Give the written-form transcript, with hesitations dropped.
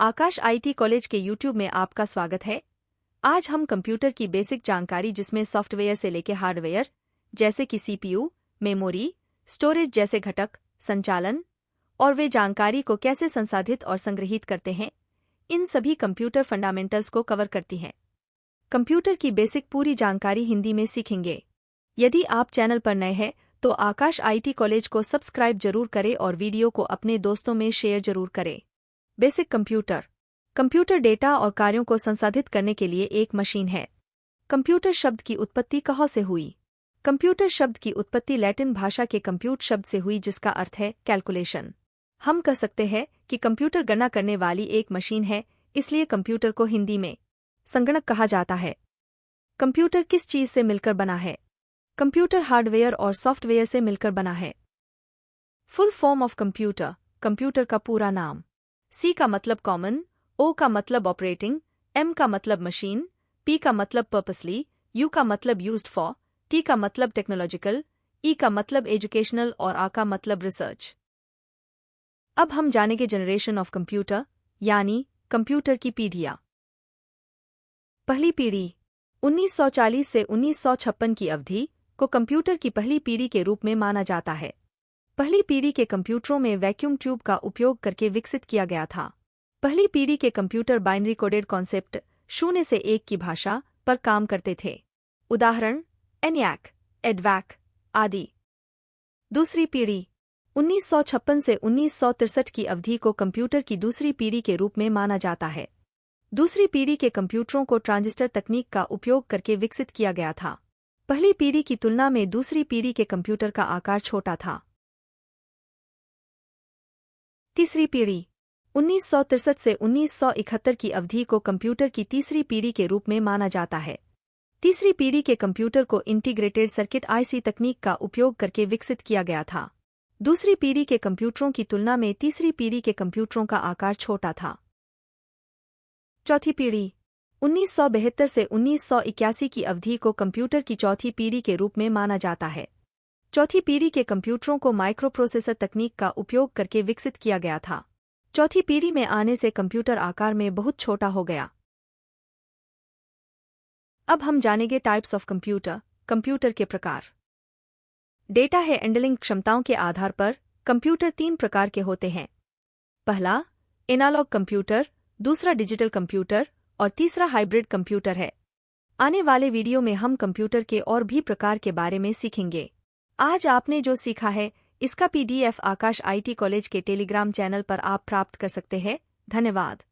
Akash IT college के YouTube में आपका स्वागत है। आज हम कंप्यूटर की बेसिक जानकारी जिसमें सॉफ्टवेयर से लेकर हार्डवेयर जैसे कि सीपीयू, मेमोरी, स्टोरेज जैसे घटक, संचालन और वे जानकारी को कैसे संसाधित और संग्रहित करते हैं, इन सभी कंप्यूटर फंडामेंटल्स को कवर करती हैं। कंप्यूटर की बेसिक पूरी जानकारी हिंदी में सीखेंगे। यदि आप चैनल पर नए हैं तो आकाश आईटी कॉलेज को सब्सक्राइब जरूर करें और वीडियो को अपने दोस्तों में शेयर जरूर करें। Basic computer. कंप्यूटर डेटा और कार्यों को संसाधित करने के लिए एक मशीन है। कंप्यूटर शब्द की उत्पत्ति कहाँ से हुई? कंप्यूटर शब्द की उत्पत्ति लैटिन भाषा के कंप्यूट शब्द से हुई जिसका अर्थ है कैलकुलेशन। हम कह सकते हैं कि कंप्यूटर गणना करने वाली एक मशीन है, इसलिए कंप्यूटर को हिंदी में संगणक कहा जाता है। कंप्यूटर किस चीज से मिलकर बना है? कंप्यूटर हार्डवेयर और सॉफ्टवेयर से मिलकर बना है। Full form of computer. Computer का पूरा नाम। C का मतलब कॉमन, O का मतलब ऑपरेटिंग, M का मतलब मशीन, P का मतलब पर्पसली, U का मतलब यूज्ड फॉर, T का मतलब टेक्नोलॉजिकल, E का मतलब एजुकेशनल और A का मतलब रिसर्च। अब हम जानेंगे जनरेशन ऑफ कंप्यूटर यानी कंप्यूटर की पीढ़ियां। पहली पीढ़ी 1940 से 1956 की अवधि को कंप्यूटर की पहली पीढ़ी के रूप में माना जाता है। पहली पीढ़ी के कंप्यूटरों में वैक्यूम ट्यूब का उपयोग करके विकसित किया गया था। पहली पीढ़ी के कंप्यूटर बाइनरी कोडेड कॉन्सेप्ट 0 से 1 की भाषा पर काम करते थे। उदाहरण ENIAC, EDVAC आदि। दूसरी पीढ़ी 1956 से 1963 की अवधि को कंप्यूटर की दूसरी पीढ़ी के रूप में माना जाता है। दूसरी पीढ़ी के कंप्यूटरों को ट्रांजिस्टर तकनीक का उपयोग करके विकसित किया गया था। पहली पीढ़ी की तुलना में दूसरी पीढ़ी के कंप्यूटर का आकार छोटा था। तीसरी पीढ़ी 1963 से 1971 की अवधि को कंप्यूटर की तीसरी पीढ़ी के रूप में माना जाता है। तीसरी पीढ़ी के कंप्यूटर को इंटीग्रेटेड सर्किट IC तकनीक का उपयोग करके विकसित किया गया था। दूसरी पीढ़ी के कंप्यूटरों की तुलना में तीसरी पीढ़ी के कंप्यूटरों का आकार छोटा था। चौथी पीढ़ी 1972 से 1981 की अवधि को कंप्यूटर की चौथी पीढ़ी के रूप में माना जाता है। चौथी पीढ़ी के कंप्यूटरों को माइक्रोप्रोसेसर तकनीक का उपयोग करके विकसित किया गया था। चौथी पीढ़ी में आने से कंप्यूटर आकार में बहुत छोटा हो गया। अब हम जानेंगे टाइप्स ऑफ कंप्यूटर। कंप्यूटर के प्रकार। डेटा हैंडलिंग क्षमताओं के आधार पर कंप्यूटर 3 प्रकार के होते हैं। पहला एनालॉग कंप्यूटर, दूसरा डिजिटल कंप्यूटर और तीसरा हाइब्रिड कंप्यूटर है। आने वाले वीडियो में हम कंप्यूटर के और भी प्रकार के बारे में सीखेंगे। आज आपने जो सीखा है इसका PDF आकाश आईटी कॉलेज के टेलीग्राम चैनल पर आप प्राप्त कर सकते हैं। धन्यवाद।